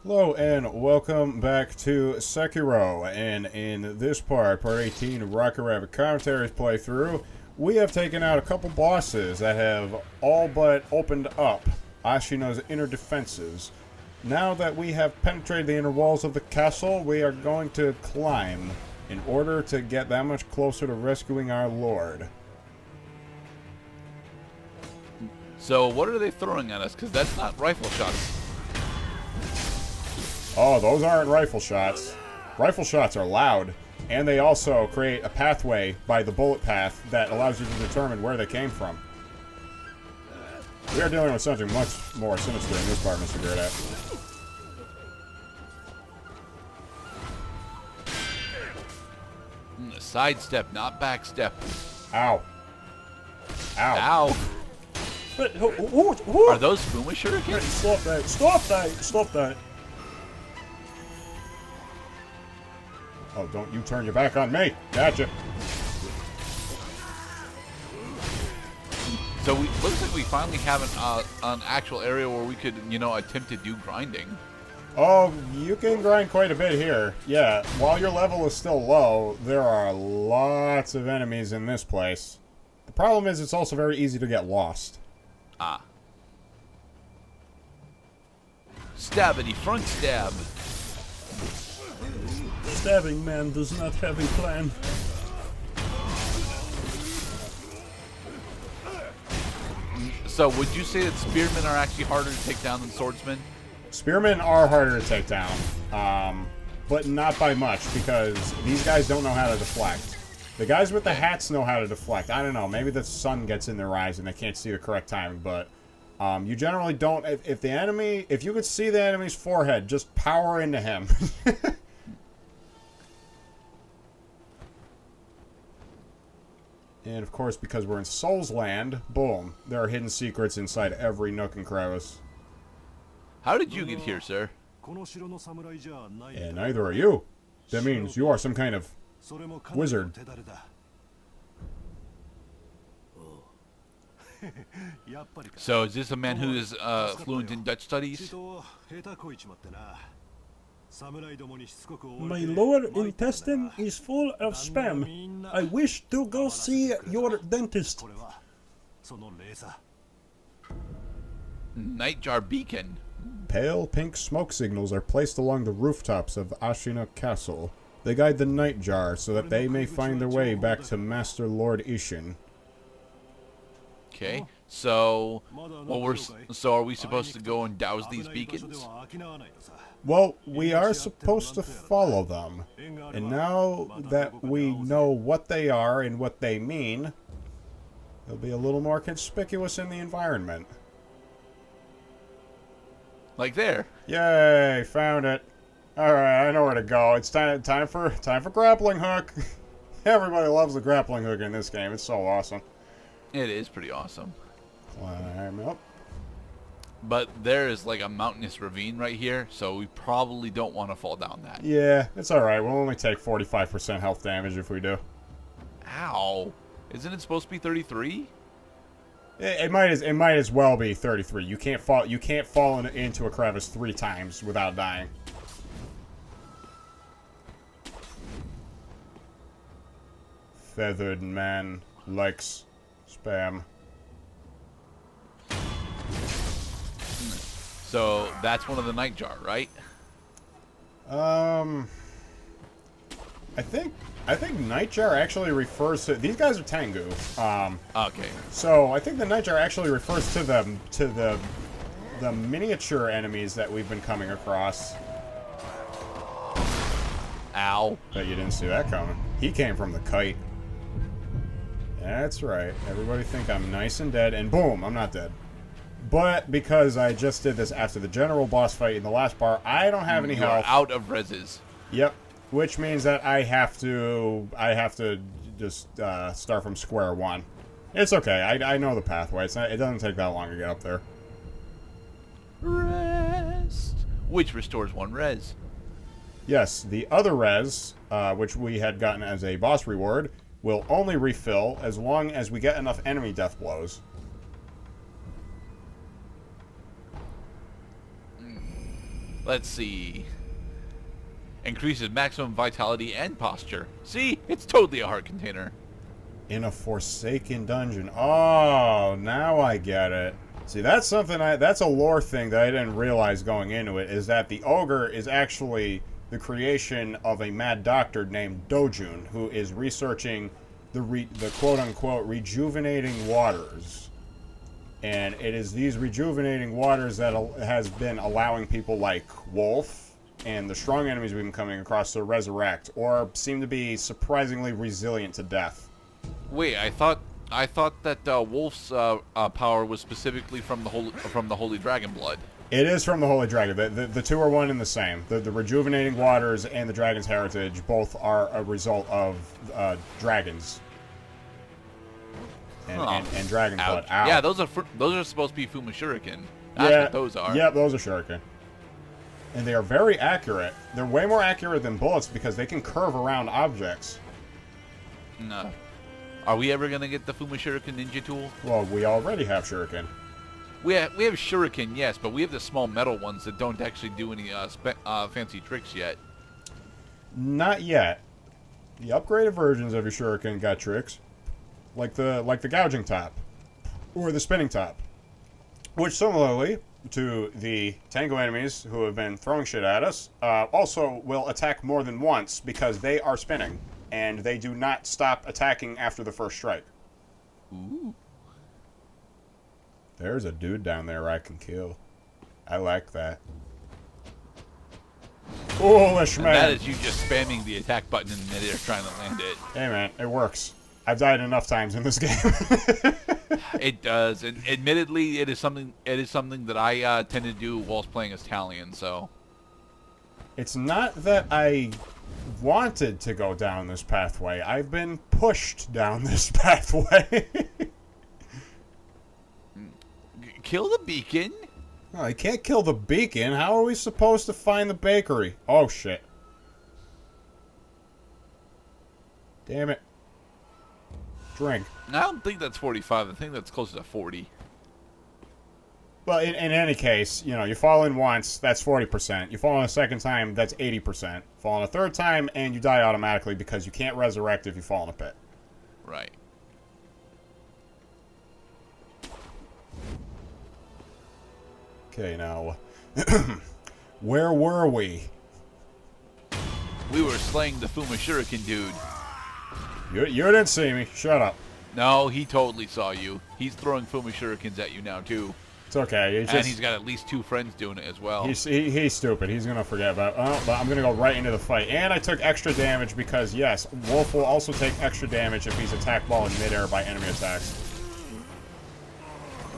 Hello and welcome back to Sekiro, and in this part 18 of Rocket Rabbit Commentaries playthrough, we have taken out a couple bosses that have all but opened up Ashina's inner defenses. Now that we have penetrated the inner walls of the castle, we are going to climb in order to get that much closer to rescuing our lord. So what are they throwing at us? Because that's not rifle shots. Oh, those aren't rifle shots. Rifle shots are loud, and they also create a pathway by the bullet path that allows you to determine where they came from. We are dealing with something much more sinister in this part, Mr. Gerdat. Sidestep, not backstep. Ow. Ow. Ow. But who? Are those Fuma Hey, shurikens? stop that! Stop that! Stop that! Oh, don't you turn your back on me. Gotcha. So we looks like we finally have an actual area where we could, attempt to do grinding. Oh, you can grind quite a bit here. Yeah, while your level is still low, there are lots of enemies in this place. The problem is it's also very easy to get lost. Ah. Stabbity front stab. Stabbing man does not have a plan. So would you say that spearmen are actually harder to take down than swordsmen? Spearmen are harder to take down, but not by much, because these guys don't know how to deflect. The guys with the hats know how to deflect. I don't know, maybe the sun gets in their eyes and they can't see the correct timing, but you generally don't. If you could see the enemy's forehead, just power into him. And of course, because we're in Souls Land, boom, there are hidden secrets inside every nook and crevice. How did you get here, sir? And neither are you. That means you are some kind of wizard. So is this a man who is fluent in Dutch studies? My lower intestine is full of spam. I wish to go see your dentist. Nightjar beacon. Pale pink smoke signals are placed along the rooftops of Ashina Castle. They guide the Nightjar so that they may find their way back to Master Lord Ishin. Okay. So, are we supposed to go and douse these beacons? Well, we are supposed to follow them. And now that we know what they are and what they mean, they'll be a little more conspicuous in the environment. Like there. Yay, found it. Alright, I know where to go. It's time for grappling hook. Everybody loves the grappling hook in this game. It's so awesome. It is pretty awesome. Climb up. But there is like a mountainous ravine right here, so we probably don't want to fall down that. Yeah, it's alright. We'll only take 45% health damage if we do. Ow. Isn't it supposed to be 33? It might as well be 33. You can't fall into a crevice 3 times without dying. Feathered man likes spam. So that's one of the Nightjar, right? I think Nightjar actually refers to these guys are Tengu. Okay. So I think the Nightjar actually refers to the miniature enemies that we've been coming across. Ow. Bet you didn't see that coming. He came from the kite. That's right. Everybody think I'm nice and dead, and boom, I'm not dead. But because I just did this after the general boss fight in the last part, I don't have any You're health. out of reses. Yep. Which means that I have to just start from square one. It's okay. I know the pathway. It doesn't take that long to get up there. Rest. Which restores 1 res. Yes, the other res, which we had gotten as a boss reward, will only refill as long as we get enough enemy death blows. Let's see. Increases maximum vitality and posture. See? It's totally a heart container. In a Forsaken dungeon. Oh, now I get it. See, that's something that's a lore thing that I didn't realize going into it, is that the ogre is actually the creation of a mad doctor named Dojun, who is researching the quote-unquote rejuvenating waters. And it is these rejuvenating waters that has been allowing people like Wolf and the strong enemies we've been coming across to resurrect, or seem to be surprisingly resilient to death. Wait, I thought that Wolf's power was specifically from the holy dragon blood. It is from the Holy Dragon. The two are one and the same. The rejuvenating waters and the dragon's heritage both are a result of dragons. And dragon blood. Ow. Yeah, those are supposed to be Fuma Shuriken. That's what those are. Yeah, those are Shuriken. And they are very accurate. They're way more accurate than bullets because they can curve around objects. No. Are we ever gonna get the Fuma Shuriken ninja tool? Well, we already have Shuriken. We have Shuriken, yes, but we have the small metal ones that don't actually do any fancy tricks yet. Not yet. The upgraded versions of your Shuriken got tricks, like the gouging top or the spinning top, which similarly to the Tango enemies who have been throwing shit at us, also will attack more than once because they are spinning, and they do not stop attacking after the first strike. Ooh. There's a dude down there I can kill. I like that. Foolish man! And that is you just spamming the attack button in midair trying to land it. Hey man, it works. I've died enough times in this game. It does, and admittedly, it is something that I tend to do whilst playing as Talion. So it's not that I wanted to go down this pathway. I've been pushed down this pathway. Kill the beacon. Oh, I can't kill the beacon. How are we supposed to find the bakery? Oh shit! Damn it! Drink. I don't think that's 45. I think that's closer to 40. Well, in any case, you know, you fall in once, that's 40%. You fall in a second time, that's 80%. Fall in a third time, and you die automatically because you can't resurrect if you fall in a pit. Right. Okay, now, where were we? We were slaying the Fuma Shuriken dude. You didn't see me. Shut up. No, he totally saw you. He's throwing Fuma Shurikens at you now, too. It's okay. And he's got at least 2 friends doing it as well. He's stupid. He's going to forget about it. Oh, but I'm going to go right into the fight. And I took extra damage because, yes, Wolf will also take extra damage if he's attacked while in midair by enemy attacks.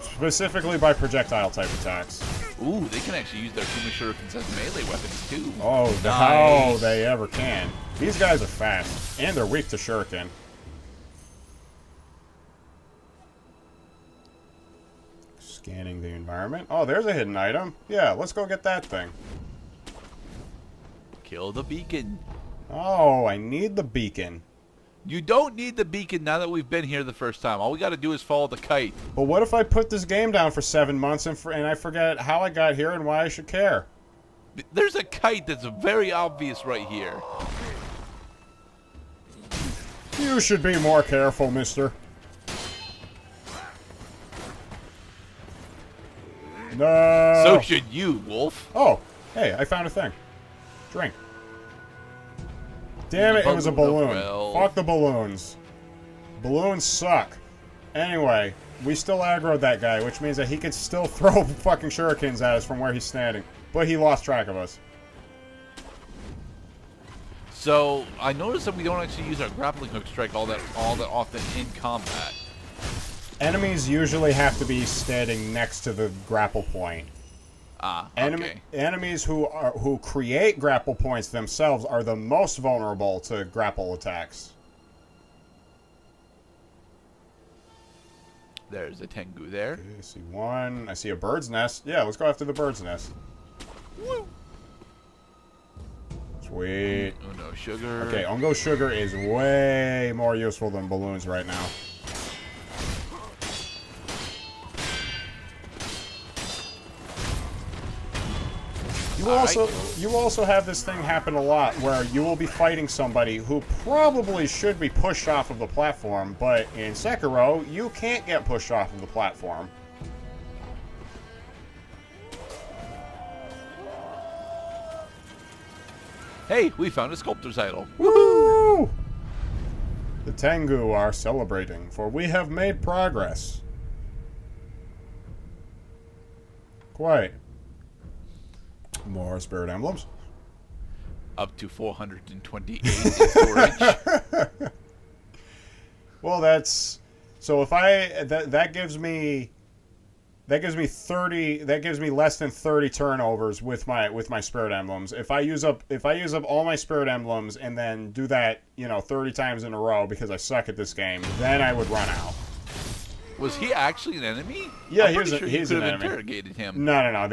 Specifically by projectile type attacks. Ooh, they can actually use their Fuma Shurikens as melee weapons, too. Oh, nice. How they ever can. These guys are fast. And they're weak to Shuriken. Scanning the environment. Oh, there's a hidden item. Yeah, let's go get that thing. Kill the beacon. Oh, I need the beacon. You don't need the beacon now that we've been here the first time. All we got to do is follow the kite. But what if I put this game down for 7 months and I forget how I got here and why I should care? There's a kite that's very obvious right here. You should be more careful, mister. No. So should you, Wolf. Oh, hey, I found a thing. Drink. Damn it, it was a balloon. Fuck the balloons. Balloons suck. Anyway, we still aggroed that guy, which means that he could still throw fucking shurikens at us from where he's standing. But he lost track of us. So, I noticed that we don't actually use our grappling hook strike all that often in combat. Enemies usually have to be standing next to the grapple point. Ah, okay. Enemies who create grapple points themselves are the most vulnerable to grapple attacks. There's a Tengu there. Okay, I see one. I see a bird's nest. Yeah, let's go after the bird's nest. Woo. Sweet. Uno sugar. Okay, Ungo sugar is way more useful than balloons right now. You you also have this thing happen a lot where you will be fighting somebody who probably should be pushed off of the platform, but in Sekiro, you can't get pushed off of the platform. Hey, we found a sculptor's idol. Woo! The Tengu are celebrating, for we have made progress. Quite. More spirit emblems. Up to 428 in storage. Well, that's so. If I that gives me 30. That gives me less than 30 turnovers with my spirit emblems. If I use up all my spirit emblems and then do that 30 times in a row because I suck at this game, then I would run out. Was he actually an enemy? Yeah, he's an enemy. Interrogated him. No.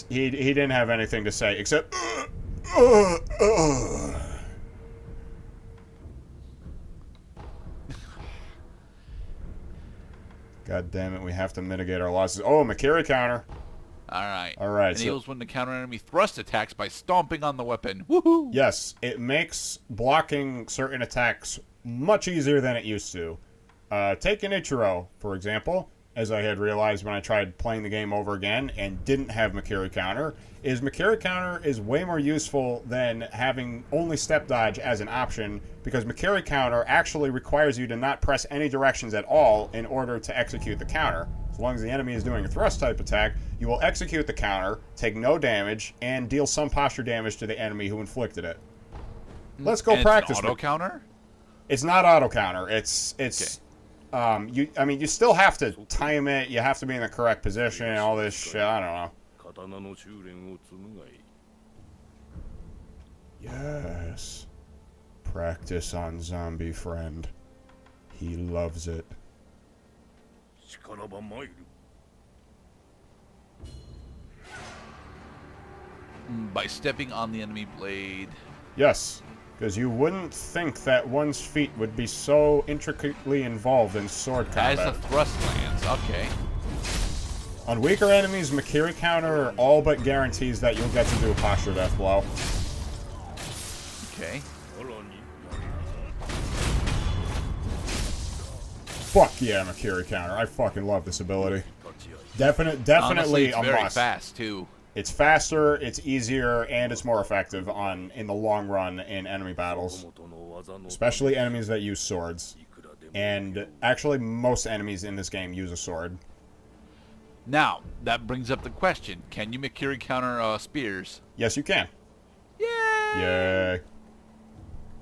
He didn't have anything to say except. God damn it! We have to mitigate our losses. Oh, Makiri counter. All right. So, Enables when the counter enemy thrust attacks by stomping on the weapon. Woohoo! yes, it makes blocking certain attacks much easier than it used to. Take an Ichiro, for example, as I had realized when I tried playing the game over again and didn't have Makiri counter, Makiri counter is way more useful than having only step dodge as an option, because Makiri counter actually requires you to not press any directions at all in order to execute the counter. As long as the enemy is doing a thrust type attack, you will execute the counter, take no damage, and deal some posture damage to the enemy who inflicted it. Let's go practice. It's an auto counter? It's not auto counter. It's okay. You still have to time it. You have to be in the correct position and all this shit. I don't know. Yes. Practice on zombie friend. He loves it. By stepping on the enemy blade. Yes. Because you wouldn't think that one's feet would be so intricately involved in sword combat. As the thrust lands, okay. On weaker enemies, Makiri counter all but guarantees that you'll get to do a posture death blow. Okay. Fuck yeah, Makiri counter. I fucking love this ability. Definitely Honestly, it's a very must. fast too. It's faster, it's easier, and it's more effective in the long run in enemy battles. Especially enemies that use swords. And actually, most enemies in this game use a sword. Now, that brings up the question. Can you Makiri counter spears? Yes, you can. Yay! Yay.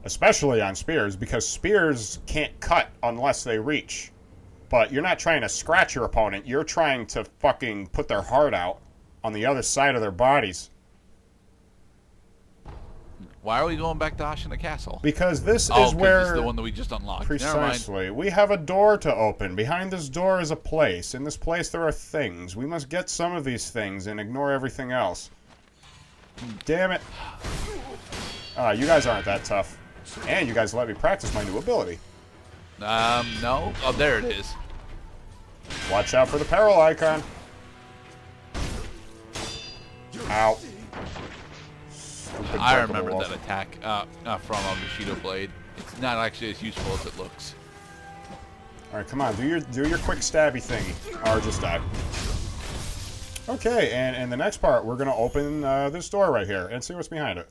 Especially on spears, because spears can't cut unless they reach. But you're not trying to scratch your opponent, you're trying to fucking put their heart out on the other side of their bodies. Why are we going back to Ashina Castle? Because this Oh, is where... this is the one that we just unlocked. Precisely. We have a door to open. Behind this door is a place. In this place there are things. We must get some of these things and ignore everything else. Damn it. You guys aren't that tough. And you guys let me practice my new ability. No. Oh, there it is. Watch out for the peril icon. Ow. Stupid I breakable remember walls. that attack from Bushido Blade. It's not actually as useful as it looks. Alright, come on. Do your quick stabby thingy. Or just die. Okay, and in the next part, we're going to open this door right here and see what's behind it.